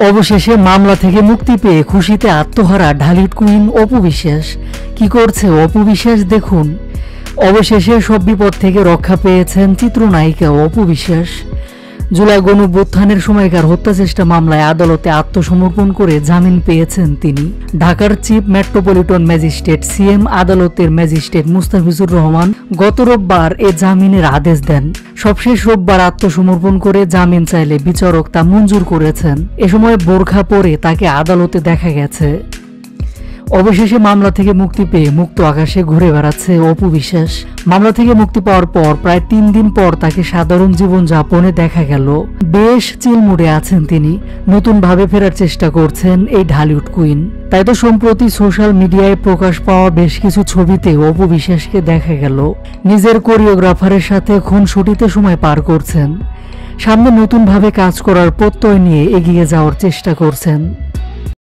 অবশেষে মামলা থেকে মুক্তি পেয়ে খুশিতে আত্মহারা ঢালিউড কুইন অপু বিশ্বাস। কি করছে অপু বিশ্বাস দেখুন। অবশেষে সব বিপদ থেকে রক্ষা পেয়েছেন চিত্রনায়িকা অপু বিশ্বাস। জুলাই গণঅভ্যুত্থানের সময়কার হত্যা চেষ্টা মামলায় আদালতে আত্মসমর্পণ করে জামিন পেয়েছেন তিনি। ঢাকার চিফ মেট্রোপলিটন ম্যাজিস্ট্রেট সিএম আদালতের ম্যাজিস্ট্রেট মুস্তাফিজুর রহমান গত রোববার এ জামিনের আদেশ দেন। সবশেষ রোববার আত্মসমর্পণ করে জামিন চাইলে বিচারক তা মঞ্জুর করেছেন। এ সময় বোরখা পরে তাকে আদালতে দেখা গেছে। অবশেষে মামলা থেকে মুক্তি পেয়ে মুক্ত আকাশে ঘুরে বেড়াচ্ছে অপু বিশ্বাস। মামলা থেকে মুক্তি পাওয়ার পর প্রায় 3 দিন পর তাকে সাধারণ জীবন যাপনে দেখা গেল। বেশ চিল মুডে আছেন তিনি। নতুন ভাবে ফেরার চেষ্টা করছেন এই ঢালিউড কুইন। তাই তো সম্প্রতি সোশ্যাল মিডিয়ায় প্রকাশ পাওয়া বেশ কিছু ছবিতে অপু বিশ্বাসকে দেখা গেল নিজের কোরিওগ্রাফারের সাথে খুনসুটিতে সময় পার করছেন। সামনে নতুন ভাবে কাজ করার প্রত্যয় নিয়ে এগিয়ে যাওয়ার চেষ্টা করছেন।